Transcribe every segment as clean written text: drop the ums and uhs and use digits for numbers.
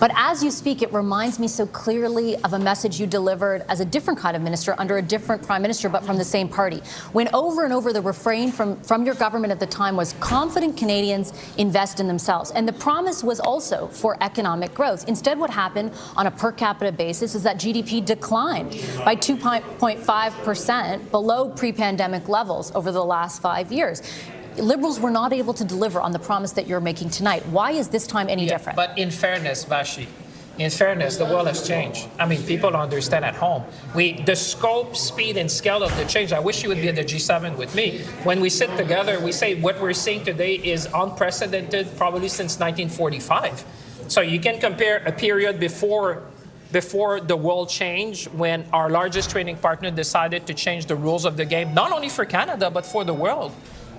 But as you speak, it reminds me so clearly of a message you delivered as a different kind of minister under a different prime minister, but from the same party. When over and over the refrain from your government at the time was confident Canadians invest in themselves. And the promise was also for economic growth. Instead, what happened on a per capita basis is that GDP declined by 2.5% below pre-pandemic levels over the last 5 years. Liberals were not able to deliver on the promise that you're making tonight. Why is this time any different? But in fairness, Vashi, the world has changed. I mean, people understand at home. The scope, speed, and scale of the change, I wish you would be at the G7 with me. When we sit together, we say what we're seeing today is unprecedented, probably since 1945. So you can compare a period before the world changed, when our largest trading partner decided to change the rules of the game, not only for Canada, but for the world.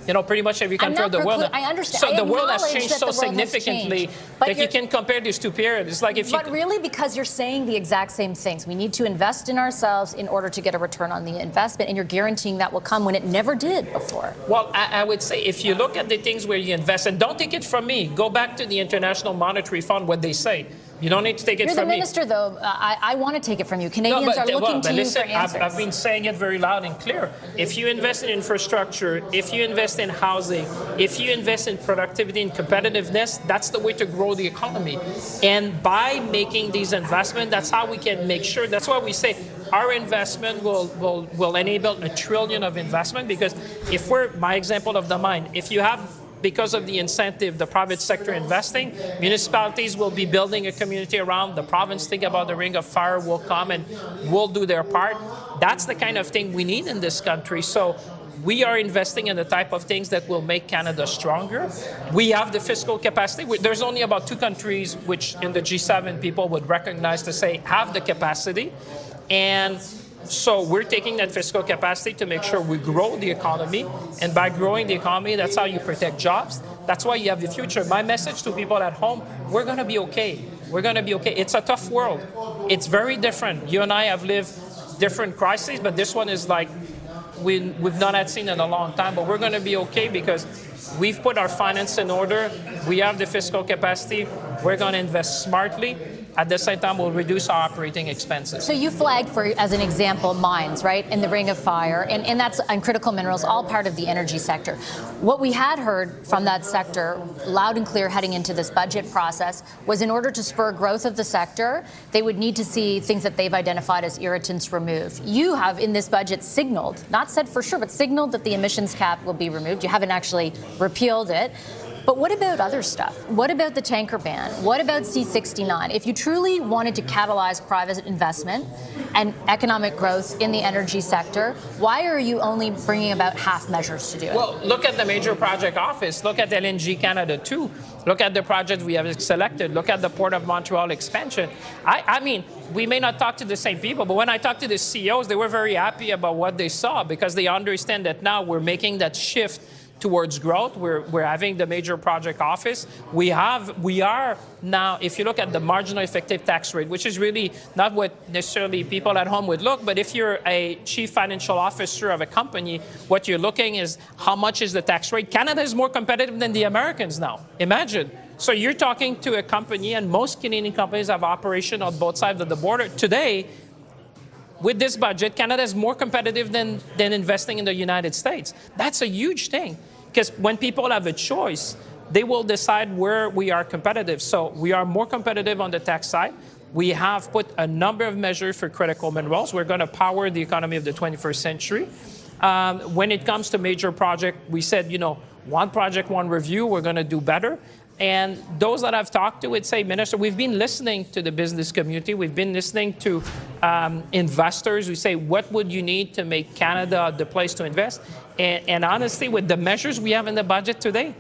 You know, pretty much every country of the world. I understand. So the world has changed so significantly that you can compare these two periods. It's like if you. But really, because you're saying the exact same things. We need to invest in ourselves in order to get a return on the investment, and you're guaranteeing that will come when it never did before. Well, I would say if you look at the things where you invest, and don't take it from me, go back to the International Monetary Fund, what they say. You don't need to take it from me. You're the minister, though. I want to take it from you. Canadians are looking to you for answers. I've been saying it very loud and clear. If you invest in infrastructure, if you invest in housing, if you invest in productivity and competitiveness, that's the way to grow the economy. And by making these investments, that's how we can make sure. That's why we say our investment will enable $1 trillion of investment. Because if my example of the mine, if you have, because of the incentive, the private sector investing, municipalities will be building a community around the province. Think about the Ring of Fire will come and will do their part. That's the kind of thing we need in this country. So we are investing in the type of things that will make Canada stronger. We have the fiscal capacity. There's only about 2 countries which in the G7 people would recognize to say have the capacity. And so we're taking that fiscal capacity to make sure we grow the economy. And by growing the economy, that's how you protect jobs. That's why you have the future. My message to people at home, we're going to be okay. We're going to be okay. It's a tough world. It's very different. You and I have lived different crises, but this one is like we've not had seen in a long time. But we're going to be okay because we've put our finance in order. We have the fiscal capacity. We're going to invest smartly. At the same time, we'll reduce our operating expenses. So you flagged, for, as an example, mines, right, in the Ring of Fire, and that's and critical minerals, all part of the energy sector. What we had heard from that sector, loud and clear heading into this budget process, was in order to spur growth of the sector, they would need to see things that they've identified as irritants removed. You have, in this budget, signaled, not said for sure, but signaled that the emissions cap will be removed. You haven't actually repealed it. But what about other stuff? What about the tanker ban? What about C-69? If you truly wanted to catalyze private investment and economic growth in the energy sector, why are you only bringing about half measures to do it? Well, look at the major project office. Look at LNG Canada 2. Look at the project we have selected. Look at the Port of Montreal expansion. I mean, we may not talk to the same people, but when I talked to the CEOs, they were very happy about what they saw because they understand that now we're making that shift towards growth. We're having the major project office. We are now, if you look at the marginal effective tax rate, which is really not what necessarily people at home would look, but if you're a chief financial officer of a company, what you're looking is how much is the tax rate. Canada is more competitive than the Americans now. Imagine. So you're talking to a company, and most Canadian companies have operation on both sides of the border. Today, with this budget, Canada is more competitive than investing in the United States. That's a huge thing. Because when people have a choice, they will decide where we are competitive. So we are more competitive on the tax side. We have put a number of measures for critical minerals. We're going to power the economy of the 21st century. When it comes to major project, we said, one project, one review, we're going to do better. And those that I've talked to would say, Minister, we've been listening to the business community. We've been listening to investors who say, what would you need to make Canada the place to invest? And honestly, with the measures we have in the budget today,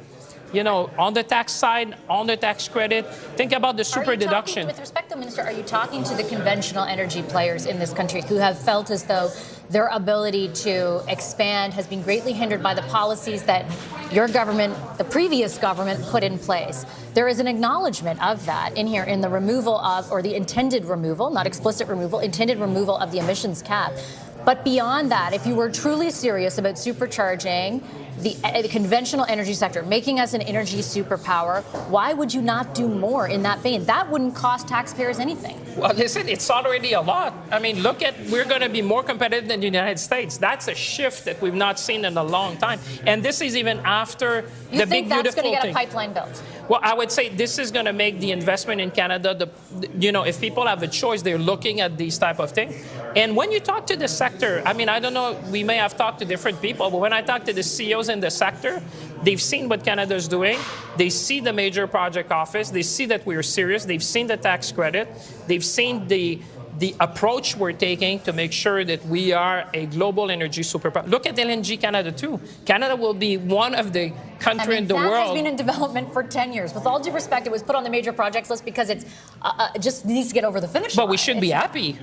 on the tax side, on the tax credit, think about the super deduction. With respect to Minister, are you talking to the conventional energy players in this country who have felt as though their ability to expand has been greatly hindered by the policies that your government, the previous government, put in place? There is an acknowledgement of that in here in the removal of, or the intended removal, not explicit removal, intended removal of the emissions cap. But beyond that, if you were truly serious about supercharging the conventional energy sector, making us an energy superpower. Why would you not do more in that vein? That wouldn't cost taxpayers anything. Well, listen, it's already a lot. I mean, look at, we're going to be more competitive than the United States. That's a shift that we've not seen in a long time. And this is even after the big, beautiful thing. You think that's going to get a pipeline built? Well, I would say this is going to make the investment in Canada, if people have a choice, they're looking at these type of things. And when you talk to the sector, I mean, I don't know, we may have talked to different people, but when I talk to the CEOs in the sector, they've seen what Canada's doing. They see the major project office. They see that we're serious. They've seen the tax credit. They've seen the approach we're taking to make sure that we are a global energy superpower. Look at LNG Canada too. Canada will be one of the countries in the world. That has been in development for 10 years. With all due respect, it was put on the major projects list because it's just needs to get over the finish line. But we should be happy.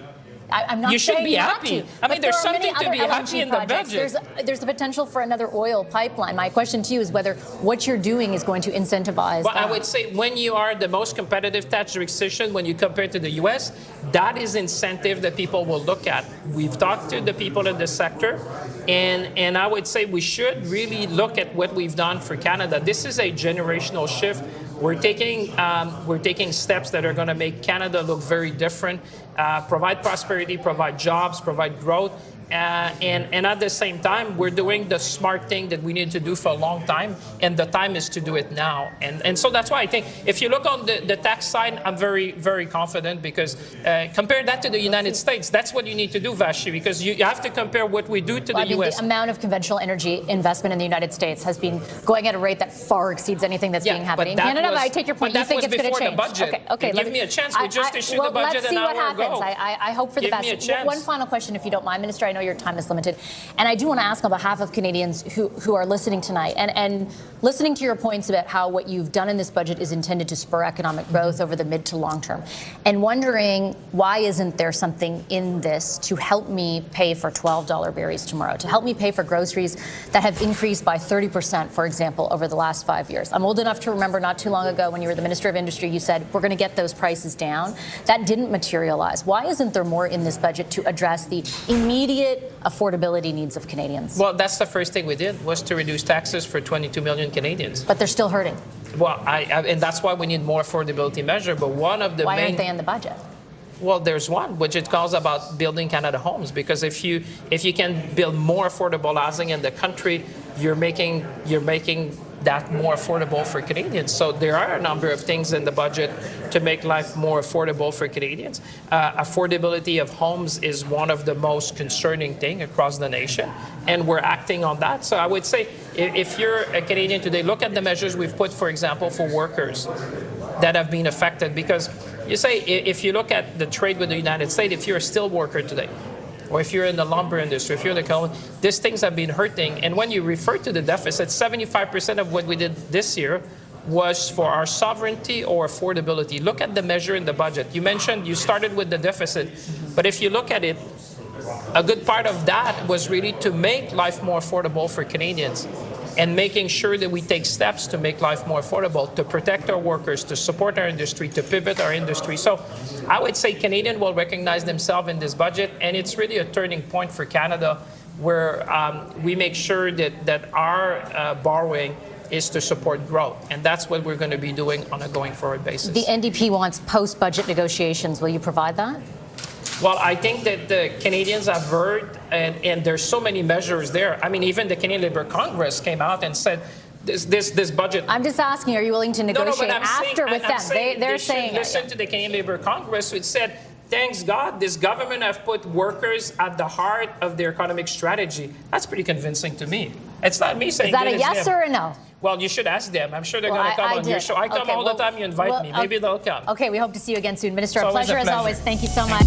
I'm not you should saying be not happy. to, I mean, there's something to be happy in the projects. budget. There's the potential for another oil pipeline. My question to you is whether what you're doing is going to incentivize But that. I would say when you are the most competitive tax jurisdiction, when you compare to the U.S., that is incentive that people will look at. We've talked to the people in the sector, and I would say we should really look at what we've done for Canada. This is a generational shift. We're taking steps that are going to make Canada look very different, provide prosperity, provide jobs, provide growth. And at the same time, we're doing the smart thing that we need to do for a long time, and the time is to do it now. And so that's why I think if you look on the tax side, I'm very, very confident because compare that to the United States. That's what you need to do, Vashi, because you have to compare what we do to the U.S. The amount of conventional energy investment in the United States has been going at a rate that far exceeds anything that's being happening in Canada. But I take your point. You think it's going to change? Okay, give me a chance. We just issued the budget an hour ago. Let's see what happens. I hope for the best. Give me a chance. One final question, if you don't mind, Minister. I know your time is limited. And I do want to ask on behalf of Canadians who are listening tonight and listening to your points about how what you've done in this budget is intended to spur economic growth over the mid to long term, and wondering why isn't there something in this to help me pay for $12 berries tomorrow, to help me pay for groceries that have increased by 30%, for example, over the last 5 years. I'm old enough to remember not too long ago when you were the Minister of Industry, you said, we're going to get those prices down. That didn't materialize. Why isn't there more in this budget to address the immediate affordability needs of Canadians? Well, that's the first thing we did, was to reduce taxes for 22 million Canadians. But they're still hurting. Well, and that's why we need more affordability measure. But one of the Why aren't they in the budget? Well, there's one, which it calls about building Canada homes, because if you can build more affordable housing in the country, you're making that more affordable for Canadians. So there are a number of things in the budget to make life more affordable for Canadians. Affordability of homes is one of the most concerning things across the nation, and we're acting on that. So I would say if you're a Canadian today, look at the measures we've put, for example, for workers that have been affected. Because you say, if you look at the trade with the United States, if you're a steel worker today, or if you're in the lumber industry, if you're in the these things have been hurting. And when you refer to the deficit, 75% of what we did this year was for our sovereignty or affordability. Look at the measure in the budget. You mentioned you started with the deficit, but if you look at it, a good part of that was really to make life more affordable for Canadians and making sure that we take steps to make life more affordable, to protect our workers, to support our industry, to pivot our industry. So I would say Canadians will recognize themselves in this budget, and it's really a turning point for Canada where we make sure that our borrowing is to support growth. And that's what we're going to be doing on a going forward basis. The NDP wants post-budget negotiations. Will you provide that? Well, I think that the Canadians have heard, and there's so many measures there. I mean, even the Canadian Labour Congress came out and said, this budget. I'm just asking, are you willing to negotiate with them? They're saying listen to the Canadian Labour Congress, which said, thanks God, this government have put workers at the heart of their economic strategy. That's pretty convincing to me. It's not me saying that. Is that a yes or a no? Well, you should ask them. I'm sure they're going to come on your show. I come all the time you invite me. Maybe they'll come. Okay, we hope to see you again soon. Minister, a pleasure as pleasure always. Thank you so much.